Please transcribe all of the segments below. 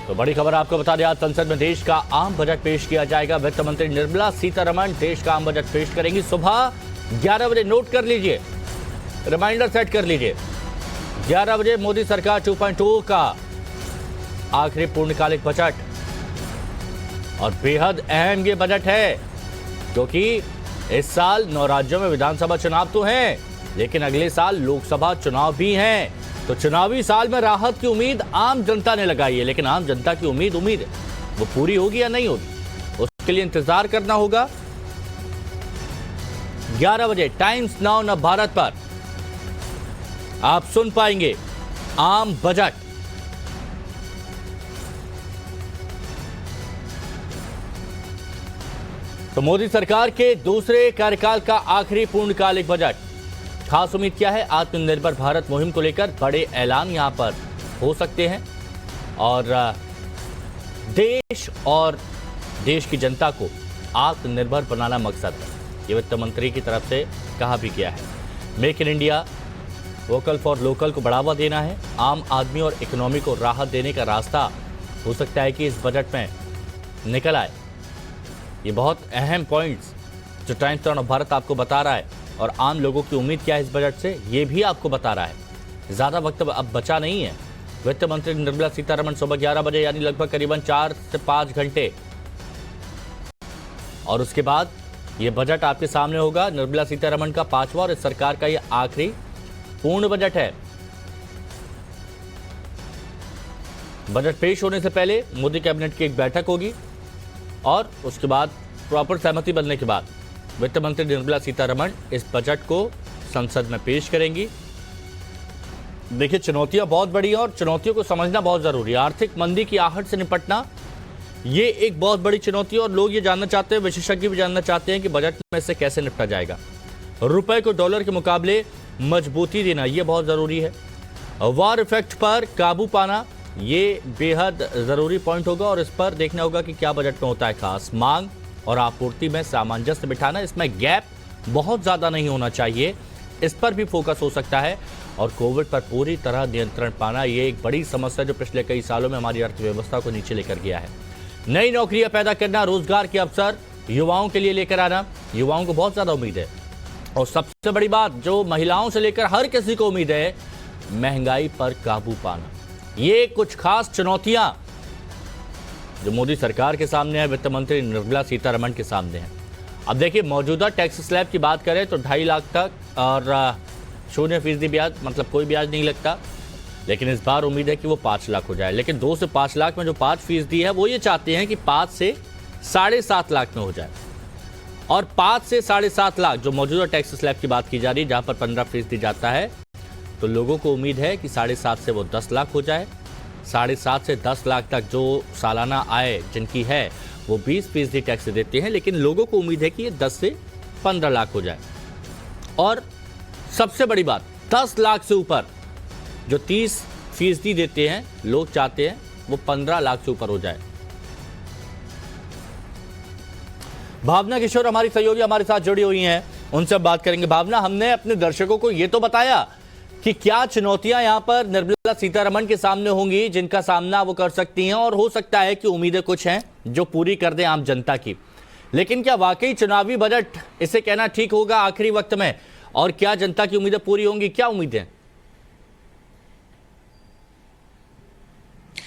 तो बड़ी खबर आपको बता दें, आज संसद में देश का आम बजट पेश किया जाएगा। वित्त मंत्री निर्मला सीतारमण देश का आम बजट पेश करेंगी। सुबह 11 बजे नोट कर लीजिए, रिमाइंडर सेट कर लीजिए। 11 बजे मोदी सरकार 2.0 का आखिरी पूर्णकालिक बजट। और बेहद अहम ये बजट है क्योंकि इस साल 9 राज्यों में विधानसभा चुनाव तो हैं, लेकिन अगले साल लोकसभा चुनाव भी हैं। तो चुनावी साल में राहत की उम्मीद आम जनता ने लगाई है, लेकिन आम जनता की उम्मीद वो पूरी होगी या नहीं होगी, उसके लिए इंतजार करना होगा। 11 बजे टाइम्स नाउ न भारत पर आप सुन पाएंगे आम बजट। तो मोदी सरकार के दूसरे कार्यकाल का आखिरी पूर्णकालिक बजट। खास उम्मीद क्या है? आत्मनिर्भर भारत मुहिम को लेकर बड़े ऐलान यहां पर हो सकते हैं और देश और देश की जनता को आत्मनिर्भर बनाना मकसद है, ये वित्त मंत्री की तरफ से कहा भी गया है। Make in India, vocal for local को बढ़ावा देना है। आम आदमी और इकोनॉमी को राहत देने का रास्ता हो सकता है कि इस बजट में निकल आए। ये बहुत अहम पॉइंट्स जो टाइम्स नाउ भारत आपको बता रहा है, और आम लोगों की उम्मीद क्या है इस बजट से, ये भी आपको बता रहा है। ज़्यादा वक्त अब बचा नहीं है। वित्त मंत्री निर्मला सीतारमण सुबह 11 बजे यानी लगभग करीबन 4 से 5 घंटे, और उसके बाद ये बजट आपके सामने होगा। निर्मला सीतारमण का 5वां और इस सरकार का ये आखिरी पूर्ण बजट है। बजट पेश होने से पहले मोदी कैबिनेट की एक बैठक होगी और उसके बाद प्रॉपर सहमति बनने के बाद वित्त मंत्री निर्मला सीतारमण इस बजट को संसद में पेश करेंगी। देखिए, चुनौतियां बहुत बड़ी हैं और चुनौतियों को समझना बहुत जरूरी है। आर्थिक मंदी की आहट से निपटना ये एक बहुत बड़ी चुनौती है और लोग ये जानना चाहते हैं, विशेषज्ञ भी जानना चाहते हैं कि बजट में से कैसे निपटा जाएगा। रुपए को डॉलर के मुकाबले मजबूती देना ये बहुत जरूरी है। वॉर इफेक्ट पर काबू पाना ये बेहद जरूरी पॉइंट होगा और इस पर देखना होगा कि क्या बजट में होता है खास। मांग और आपूर्ति में सामंजस्य बिठाना, इसमें गैप बहुत ज्यादा नहीं होना चाहिए, इस पर भी फोकस हो सकता है। और कोविड पर पूरी तरह नियंत्रण पाना ये एक बड़ी समस्या जो पिछले कई सालों में हमारी अर्थव्यवस्था को नीचे लेकर गया है। नई नौकरियां पैदा करना, रोजगार के अवसर युवाओं के लिए लेकर आना, युवाओं को बहुत ज्यादा उम्मीद है। और सबसे बड़ी बात जो महिलाओं से लेकर हर किसी को उम्मीद है, महंगाई पर काबू पाना। ये कुछ खास चुनौतियां जो मोदी सरकार के सामने है, वित्त मंत्री निर्मला सीतारमण के सामने है। अब देखिए, मौजूदा टैक्स स्लैब की बात करें तो 2.5 लाख तक और 0% ब्याज, मतलब कोई ब्याज नहीं लगता। लेकिन इस बार उम्मीद है कि वो 5 लाख हो जाए। लेकिन 2 से 5 लाख में जो 5% है वो ये चाहते हैं कि 5 से 7.5 लाख में हो जाए। और 5 से 7.5 लाख जो मौजूदा टैक्स स्लैब की बात की जा रही है, जहां पर 15% जाता है, तो लोगों को उम्मीद है कि 7.5 से वो 10 लाख हो जाए। 7.5 से 10 लाख तक जो सालाना आय जिनकी है वो 20% टैक्स देते हैं, लेकिन लोगों को उम्मीद है कि ये 10 से 15 लाख हो जाए। और सबसे बड़ी बात, 10 लाख से ऊपर जो 30% देते हैं, लोग चाहते हैं वो 15 लाख से ऊपर हो जाए। भावना किशोर हमारी सहयोगी हमारे साथ जुड़ी हुई हैं, उनसे बात करेंगे। भावना, हमने अपने दर्शकों को ये तो बताया कि क्या चुनौतियां यहां पर निर्मला सीतारमण के सामने होंगी जिनका सामना वो कर सकती हैं, और हो सकता है कि उम्मीदें कुछ हैं जो पूरी कर दें आम जनता की। लेकिन क्या वाकई चुनावी बजट इसे कहना ठीक होगा आखिरी वक्त में, और क्या जनता की उम्मीदें पूरी होंगी? क्या उम्मीदें?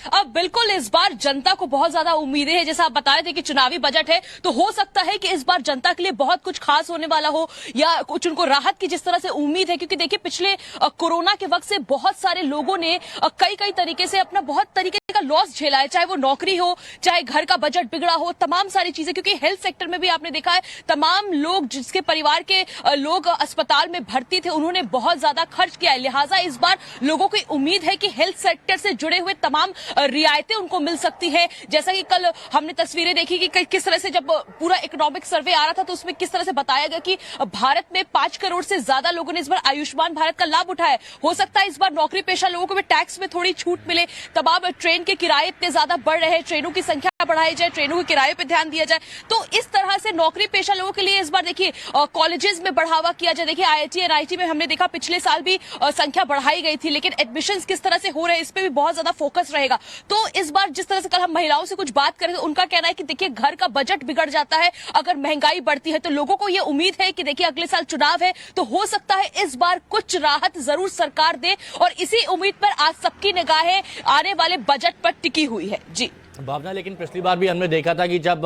अब बिल्कुल इस बार जनता को बहुत ज्यादा उम्मीदें हैं। जैसा आप बताए थे कि चुनावी बजट है, तो हो सकता है कि इस बार जनता के लिए बहुत कुछ खास होने वाला हो, या कुछ उनको राहत की जिस तरह से उम्मीद है। क्योंकि देखिए, पिछले कोरोना के वक्त से बहुत सारे लोगों ने कई तरीके से अपना बहुत तरीके का लॉस झेला है, चाहे वो नौकरी हो, चाहे घर का बजट बिगड़ा हो, तमाम सारी चीजें। क्योंकि हेल्थ सेक्टर में भी आपने देखा है, तमाम लोग जिसके परिवार के लोग अस्पताल में भर्ती थे, उन्होंने बहुत ज्यादा खर्च किया है। लिहाजा इस बार लोगों की उम्मीद है कि हेल्थ सेक्टर से जुड़े हुए तमाम रियायतें उनको मिल सकती है। जैसा कि कल हमने तस्वीरें देखी कि किस तरह से जब पूरा इकोनॉमिक सर्वे आ रहा था, तो उसमें किस तरह से बताया गया कि भारत में 5 करोड़ से ज्यादा लोगों ने इस बार आयुष्मान भारत का लाभ उठाया। हो सकता है इस बार नौकरी पेशा लोगों को भी टैक्स में थोड़ी छूट मिले। तमाम ट्रेन के किराए इतने ज्यादा बढ़ रहे हैं, ट्रेनों की संख्या बढ़ाई जाए, ट्रेनों के किराए पे ध्यान दिया जाए। तो इस तरह से नौकरी पेशा लोगों के लिए इस बार देखिए कॉलेजेस में बढ़ावा किया जाए। देखिए आईआईटी एनआईटी में हमने देखा पिछले साल भी संख्या बढ़ाई गई थी, लेकिन एडमिशंस किस तरह से हो रहे हैं इस पे भी बहुत ज्यादा फोकस रहेगा। तो इस बार जिस तरह से कल हम महिलाओं से कुछ बात करें तो उनका कहना है कि देखिए घर का बजट बिगड़ जाता है अगर महंगाई बढ़ती है। तो लोगों को ये उम्मीद है कि देखिए अगले साल चुनाव है तो हो सकता है इस बार कुछ राहत जरूर सरकार दे, और इसी उम्मीद पर आज सबकी निगाहें आने वाले बजट पर टिकी हुई है। जी भावना, लेकिन पिछली बार भी हमने देखा था कि जब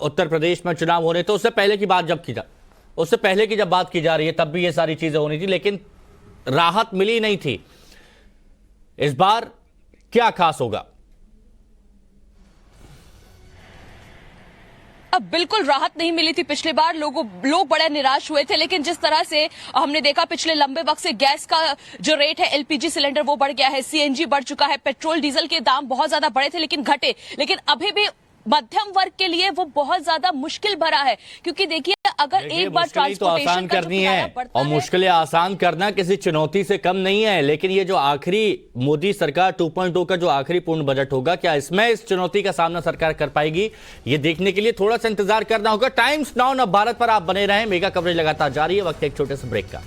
उत्तर प्रदेश में चुनाव हो रहे थे उससे पहले की बात की जा रही है तब भी ये सारी चीजें होनी थी, लेकिन राहत मिली नहीं थी। इस बार क्या खास होगा? अब बिल्कुल राहत नहीं मिली थी पिछली बार, लोग बड़े निराश हुए थे। लेकिन जिस तरह से हमने देखा पिछले लंबे वक्त से गैस का जो रेट है, एलपीजी सिलेंडर वो बढ़ गया है, सीएनजी बढ़ चुका है, पेट्रोल डीजल के दाम बहुत ज्यादा बढ़े थे लेकिन घटे। लेकिन अभी भी मध्यम वर्ग के लिए वो बहुत ज्यादा मुश्किल भरा है, क्योंकि देखिए अगर एक बार तो आसान करनी है और मुश्किलें आसान करना किसी चुनौती से कम नहीं है। लेकिन ये जो आखिरी मोदी सरकार 2.0 का जो आखिरी पूर्ण बजट होगा, क्या इसमें इस चुनौती का सामना सरकार कर पाएगी? ये देखने के लिए थोड़ा सा इंतजार करना होगा। टाइम्स नाउ भारत पर आप बने रहें, मेगा कवरेज लगातार जारी है। वक्त एक छोटे से ब्रेक का।